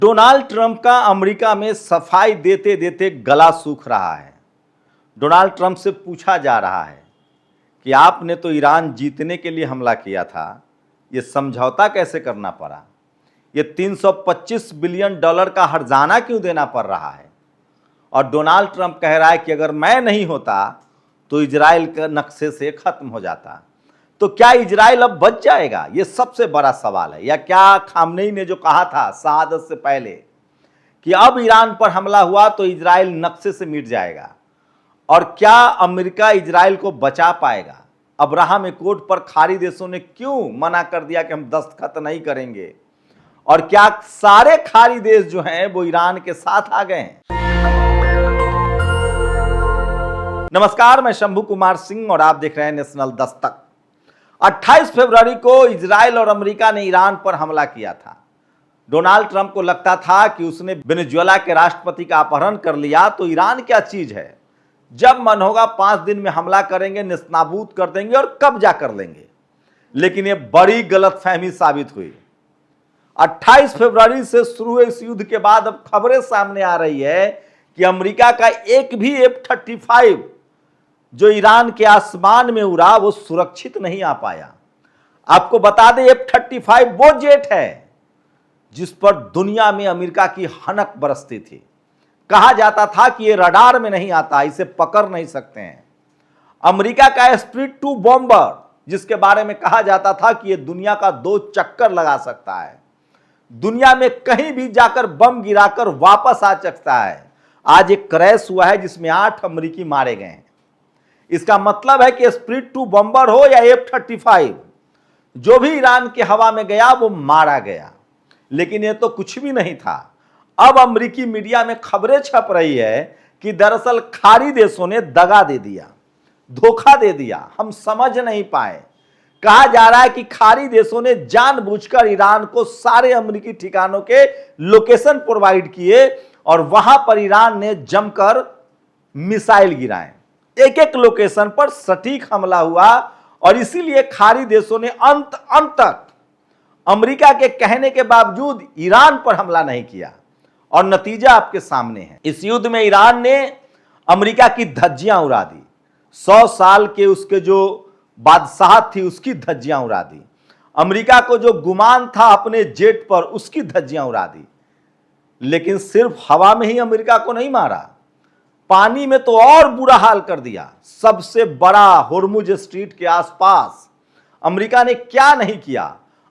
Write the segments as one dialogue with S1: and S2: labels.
S1: Donald Trump का America में सफाई देते देते गला सूख रहा है। डोनाल्ड ट्रंप से पूछा जा रहा है कि आपने तो ईरान जीतने के लिए हमला किया था, ये समझौता कैसे करना पड़ा? ये 325 बिलियन डॉलर का हर्जाना क्यों देना पड़ रहा है? और डोनाल्ड ट्रंप कह रहा है कि अगर मैं नहीं होता तो इजराइल के नक्शे से खत्म हो जाता। तो क्या इजराइल अब बच जाएगा? ये सबसे बड़ा सवाल है। या क्या खामनेई ने जो कहा था शहादत से पहले कि अब ईरान पर हमला हुआ तो इजराइल नक्शे से मिट जाएगा, और क्या अमेरिका इजराइल को बचा पाएगा? अब्राहम एकॉर्ड पर खाड़ी देशों ने क्यों मना कर दिया कि हम दस्तखत नहीं करेंगे? और क्या सारे खाड़ी देश जो हैं वो ईरान के साथ आ गए हैं? नमस्कार, मैं शंभू कुमार सिंह और आप देख रहे हैं नेशनल दस्तक। 28 फरवरी को इजराइल और अमेरिका ने ईरान पर हमला किया था। डोनाल्ड ट्रंप को लगता था कि उसने वेनेजुएला के राष्ट्रपति का अपहरण कर लिया तो ईरान क्या चीज है, जब मन होगा 5 दिन में हमला करेंगे, नेस्तनाबूद कर देंगे और कब्जा कर लेंगे। लेकिन यह बड़ी गलतफहमी साबित हुई। 28 फरवरी से शुरू हुए इस युद्ध के बाद अब खबरें सामने आ रही है कि अमेरिका का एक भी F-35 जो ईरान के आसमान में उड़ा वो सुरक्षित नहीं आ पाया। आपको बता दें, F-35 वो जेट है जिस पर दुनिया में अमेरिका की हनक बरसती थी। कहा जाता था कि ये रडार में नहीं आता, इसे पकड़ नहीं सकते हैं। अमेरिका का स्पिरिट 2 बॉम्बर, जिसके बारे में कहा जाता था कि ये दुनिया का 2 चक्कर लगा सकता है, दुनिया में कहीं भी जाकर बम गिराकर वापस आ सकता है, आज एक क्रैश हुआ है जिसमें 8 अमेरिकी मारे गए हैं। इसका मतलब है कि स्पिरिट 2 बॉम्बर हो या F-35, जो भी ईरान के हवा में गया वो मारा गया। लेकिन ये तो कुछ भी नहीं था। अब अमेरिकी मीडिया में खबरें छप रही है कि दरअसल खाड़ी देशों ने दगा दे दिया, धोखा दे दिया, हम समझ नहीं पाए। कहा जा रहा है कि खाड़ी देशों ने जानबूझकर ईरान को सारे अमेरिकी ठिकानों के लोकेशन प्रोवाइड किए और वहां पर ईरान ने जमकर मिसाइल गिराए। एक एक लोकेशन पर सटीक हमला हुआ और इसीलिए खाड़ी देशों ने अंत तक अमेरिका के कहने के बावजूद ईरान पर हमला नहीं किया। और नतीजा आपके सामने है। इस युद्ध में ईरान ने अमेरिका की धज्जियां उड़ा दी। 100 साल के उसके जो बादशाह थी उसकी धज्जियां उड़ा दी। अमेरिका को जो गुमान था अपने जेट पर उसकी धज्जियां उड़ा दी। लेकिन सिर्फ हवा में ही अमेरिका को नहीं मारा, पानी में तो और बुरा हाल कर दिया। सबसे बड़ा होर्मुज स्ट्रीट के आसपास अमेरिका ने क्या नहीं किया,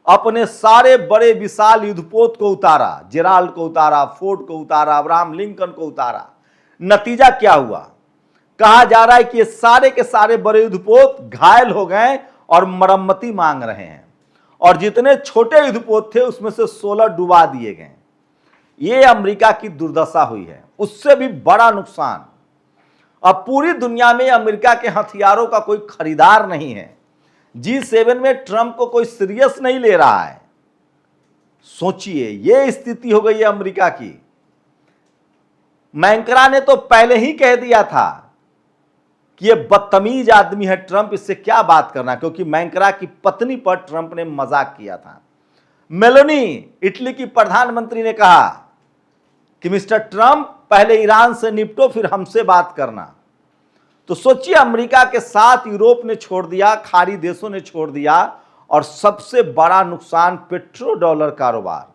S1: अपने सारे बड़े विशाल युद्धपोत को उतारा, जेराल्ड को उतारा, फोर्ड को उतारा, अब्राहम लिंकन को उतारा। नतीजा क्या हुआ? कहा जा रहा है कि ये सारे के सारे बड़े युद्धपोत घायल हो गए और मरम्मती मांग रहे हैं, और जितने छोटे युद्धपोत थे उसमें से 16 डुबा दिए गए। ये अमेरिका की दुर्दशा हुई है। उससे भी बड़ा नुकसान, अब पूरी दुनिया में अमेरिका के हथियारों का कोई खरीदार नहीं है। G7 में ट्रंप को कोई सीरियस नहीं ले रहा है। सोचिए, यह स्थिति हो गई है अमेरिका की। मैंकरा ने तो पहले ही कह दिया था कि यह बदतमीज आदमी है ट्रंप, इससे क्या बात करना, क्योंकि मैंकरा की पत्नी पर ट्रंप ने मजाक किया था। मेलोनी, इटली की प्रधानमंत्री, ने कहा कि मिस्टर ट्रंप पहले ईरान से निपटो फिर हमसे बात करना। तो सोचिए, अमेरिका के साथ यूरोप ने छोड़ दिया, खाड़ी देशों ने छोड़ दिया, और सबसे बड़ा नुकसान पेट्रो डॉलर कारोबार।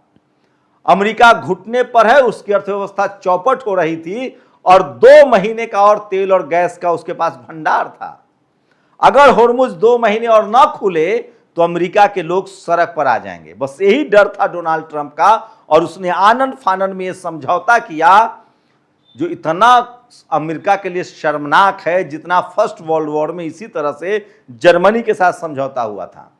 S1: अमेरिका घुटने पर है, उसकी अर्थव्यवस्था चौपट हो रही थी और 2 महीने का और तेल और गैस का उसके पास भंडार था। अगर होर्मुज 2 महीने और ना खुले तो अमेरिका के लोग सड़क पर आ जाएंगे। बस यही डर था डोनाल्ड ट्रंप का, और उसने आनन फानन में यह समझौता किया जो इतना अमेरिका के लिए शर्मनाक है, जितना फर्स्ट वर्ल्ड वॉर में इसी तरह से जर्मनी के साथ समझौता हुआ था।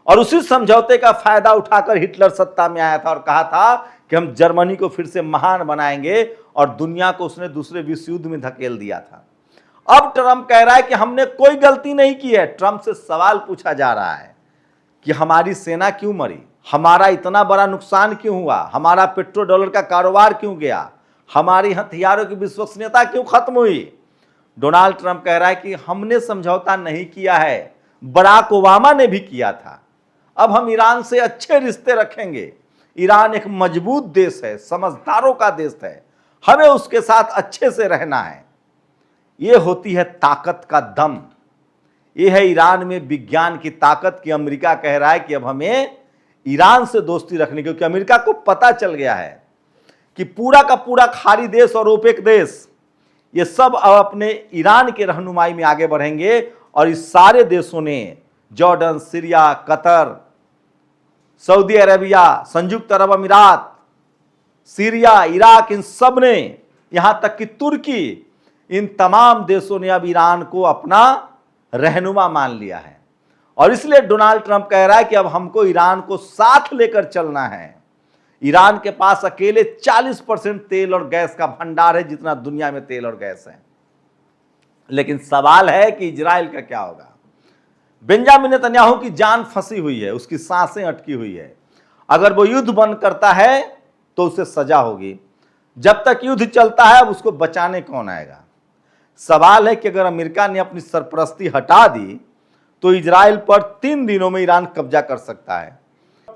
S1: और उसी समझौते का फायदा उठाकर हिटलर सत्ता में आया था और कहा था कि हम जर्मनी को फिर से महान बनाएंगे, और दुनिया को उसने दूसरे विश्व युद्ध में धकेल दिया था। अब ट्रंप कह रहा है कि हमने कोई गलती नहीं की है। ट्रंप से सवाल पूछा जा रहा है कि हमारी सेना क्यों मरी, हमारा इतना बड़ा नुकसान क्यों हुआ, हमारा पेट्रो डॉलर का कारोबार क्यों गया, हमारी हथियारों की विश्वसनीयता क्यों खत्म हुई? डोनाल्ड ट्रंप कह रहा है कि हमने समझौता नहीं किया है, बराक ओबामा ने भी किया था। अब हम ईरान से अच्छे रिश्ते रखेंगे, ईरान एक मजबूत देश है, समझदारों का देश है, हमें उसके साथ अच्छे से रहना है। ये होती है ताकत का दम। ये है ईरान में विज्ञान की ताकत कि अमेरिका कह रहा है कि अब हमें ईरान से दोस्ती रखनी, क्योंकि अमेरिका को पता चल गया है कि पूरा का पूरा खाड़ी देश और ओपेक देश ये सब अब अपने ईरान के रहनुमाई में आगे बढ़ेंगे। और इस सारे देशों ने, Jordan, Syria, Qatar, Saudi Arabia, संयुक्त अरब अमीरात, सीरिया, इराक, इन सब ने, यहां तक कि तुर्की, इन तमाम देशों ने अब ईरान को अपना रहनुमा मान लिया है। और इसलिए डोनाल्ड ट्रंप कह रहा है कि अब हमको ईरान को साथ लेकर चलना है। ईरान के पास अकेले 40% तेल और गैस का भंडार है, जितना दुनिया में तेल और गैस है। लेकिन सवाल है कि इजराइल का क्या होगा। बेंजामिन नेतन्याहू की जान फंसी हुई है, उसकी सांसें अटकी हुई है। अगर वो युद्ध बंद करता है तो उसे सजा होगी। जब तक युद्ध चलता है अब उसको बचाने कौन आएगा। सवाल है कि अगर अमेरिका ने अपनी सरपरस्ती हटा दी तो इजराइल पर 3 दिनों में ईरान कब्जा कर सकता है।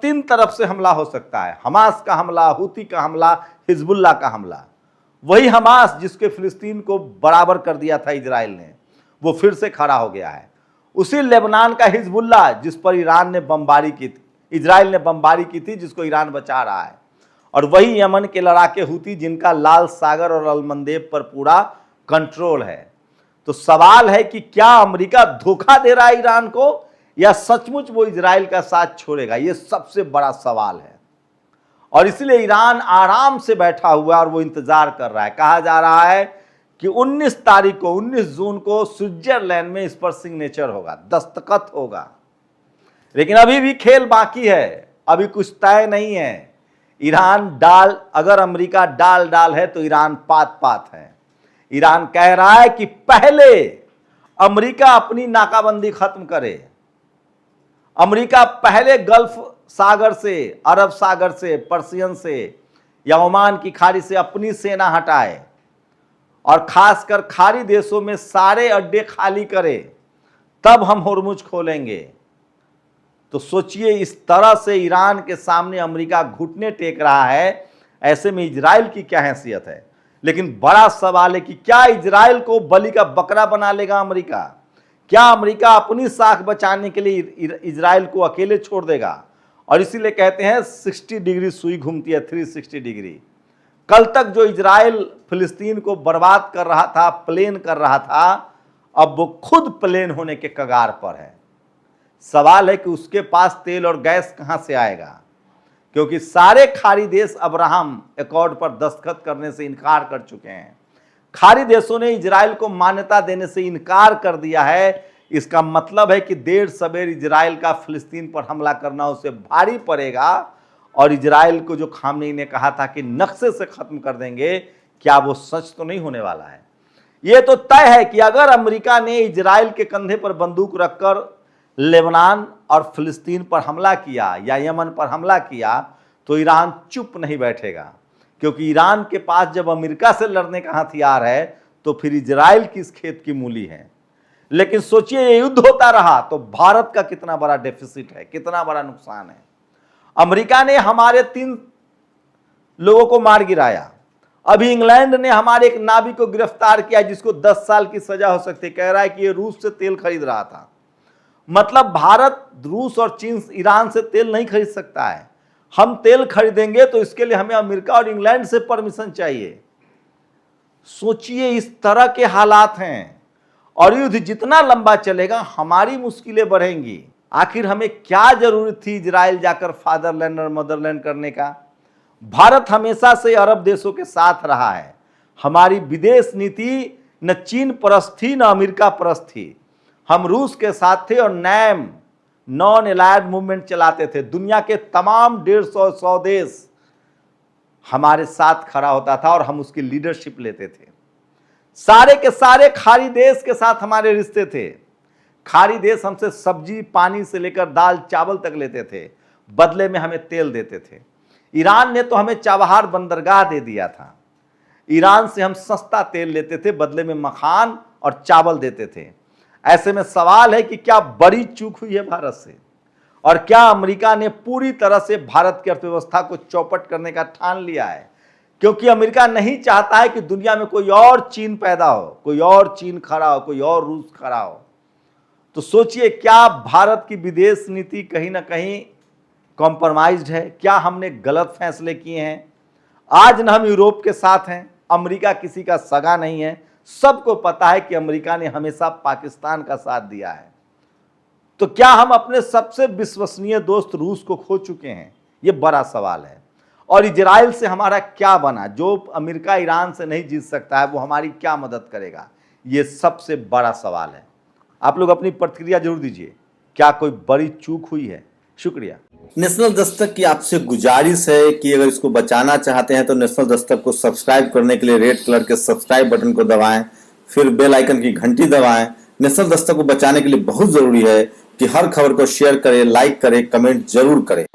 S1: 3 तरफ से हमला हो सकता है, हमास का हमला, हुती का हमला, हिजबुल्लाह का हमला। वही हमास जिसके फिलिस्तीन को बराबर कर दिया था इजराइल ने, वो फिर से खड़ा हो गया है। उसी लेबनान का हिजबुल्लाह जिस पर ईरान ने बमबारी की थी, इजराइल ने बमबारी की थी, जिसको ईरान बचा रहा है। और वही यमन के लड़ाके हुती जिनका लाल सागर और अलमंदेब पर पूरा कंट्रोल है। तो सवाल है कि क्या अमेरिका धोखा दे रहा है ईरान को, या सचमुच वो इजराइल का साथ छोड़ेगा। ये सबसे बड़ा सवाल है। और इसलिए ईरान आराम से बैठा हुआ है और वो इंतजार कर रहा है। कहा जा रहा है कि 19 तारीख को, 19 जून को स्विट्जरलैंड में इस पर सिग्नेचर होगा, दस्तखत होगा। लेकिन अभी भी खेल बाकी है, अभी कुछ तय नहीं है। ईरान डाल, अगर अमेरिका डाल है तो ईरान पात है। ईरान कह रहा है कि पहले अमेरिका अपनी नाकाबंदी खत्म करे, अमेरिका पहले गल्फ सागर से, अरब सागर से, पर्शियन से या ओमान की खाड़ी से अपनी सेना हटाए और खासकर खाड़ी देशों में सारे अड्डे खाली करे, तब हम होर्मुज खोलेंगे। तो सोचिए, इस तरह से ईरान के सामने अमेरिका घुटने टेक रहा है। ऐसे में इजराइल की क्या हैसियत है। लेकिन बड़ा सवाल है कि क्या इजराइल को बलि का बकरा बना लेगा अमेरिका। क्या अमेरिका अपनी साख बचाने के लिए इजराइल को अकेले छोड़ देगा। और इसीलिए कहते हैं 60 डिग्री सुई घूमती है, 360 डिग्री। कल तक जो इजराइल फिलिस्तीन को बर्बाद कर रहा था, प्लेन कर रहा था, अब वो खुद प्लेन होने के कगार पर है। सवाल है कि उसके पास तेल और गैस कहां से आएगा, क्योंकि सारे खाड़ी देश अब्राहम एकॉर्ड पर दस्तखत करने से इनकार कर चुके हैं। खाड़ी देशों ने इजराइल को मान्यता देने से इनकार कर दिया है। इसका मतलब है कि देर सवेर इजराइल का फिलिस्तीन पर हमला करना उसे भारी पड़ेगा। और इजराइल को जो खामनेई ने कहा था कि नक्शे से खत्म कर देंगे, क्या वो सच तो नहीं होने वाला है। ये तो तय है कि अगर अमेरिका ने इजराइल के कंधे पर बंदूक रखकर लेबनान और फिलिस्तीन पर हमला किया या यमन पर हमला किया, तो ईरान चुप नहीं बैठेगा। क्योंकि ईरान के पास जब अमेरिका से लड़ने का हथियार है तो फिर इजराइल किस खेत की मूली है। लेकिन सोचिए, ये युद्ध होता रहा तो भारत का कितना बड़ा डेफिसिट है, कितना बड़ा नुकसान है। अमेरिका ने हमारे 3 लोगों को मार गिराया। अभी इंग्लैंड ने हमारे एक नाविक को गिरफ्तार किया जिसको 10 साल की सजा हो सकती है। कह रहा है कि ये रूस से तेल खरीद रहा था। मतलब भारत, रूस और चीन ईरान से तेल नहीं खरीद सकता है। हम तेल खरीदेंगे तो इसके लिए हमें अमेरिका और इंग्लैंड से परमिशन चाहिए। सोचिए, इस तरह के हालात हैं। और युद्ध जितना लंबा चलेगा हमारी मुश्किलें बढ़ेंगी। आखिर हमें क्या जरूरत थी इजराइल जाकर फादरलैंड और मदरलैंड करने का। भारत हमेशा से अरब देशों के साथ रहा है। हमारी विदेश नीति न चीन परस्त थी न अमेरिका परस्त थी। हम रूस के साथ थे और नैम, नॉन एलायड मूवमेंट चलाते थे। दुनिया के तमाम 150 देश हमारे साथ खड़ा होता था और हम उसकी लीडरशिप लेते थे। सारे के सारे खाड़ी देश के साथ हमारे रिश्ते थे। खाड़ी देश हमसे सब्जी पानी से लेकर दाल चावल तक लेते थे, बदले में हमें तेल देते थे। ईरान ने तो हमें चाबहार बंदरगाह दे दिया था। ईरान से हम सस्ता तेल लेते थे, बदले में मखान और चावल देते थे। ऐसे में सवाल है कि क्या बड़ी चूक हुई है भारत से। और क्या अमेरिका ने पूरी तरह से भारत की अर्थव्यवस्था को चौपट करने का ठान लिया है? क्योंकि अमेरिका नहीं चाहता है कि दुनिया में कोई और चीन पैदा हो, कोई और चीन खड़ा हो, कोई और रूस खड़ा हो। तो सोचिए, क्या भारत की विदेश नीति कहीं ना कहीं कॉम्प्रोमाइज्ड है? क्या हमने गलत फैसले किए हैं? आज न हम यूरोप के साथ हैं, अमेरिका किसी का सगा नहीं है। सबको पता है कि अमेरिका ने हमेशा पाकिस्तान का साथ दिया है। तो क्या हम अपने सबसे विश्वसनीय दोस्त रूस को खो चुके हैं? यह बड़ा सवाल है। और इजराइल से हमारा क्या बना? जो अमेरिका ईरान से नहीं जीत सकता है, वो हमारी क्या मदद करेगा? ये सबसे बड़ा सवाल है। आप लोग अपनी प्रतिक्रिया जरूर दीजिए। क्या कोई बड़ी चूक हुई है? शुक्रिया।
S2: नेशनल दस्तक की आपसे गुजारिश है कि अगर इसको बचाना चाहते हैं तो नेशनल दस्तक को सब्सक्राइब करने के लिए रेड कलर के सब्सक्राइब बटन को दबाएं, फिर बेल आइकन की घंटी दबाएं। नेशनल दस्तक को बचाने के लिए बहुत जरूरी है कि हर खबर को शेयर करें, लाइक करें, कमेंट जरूर करें।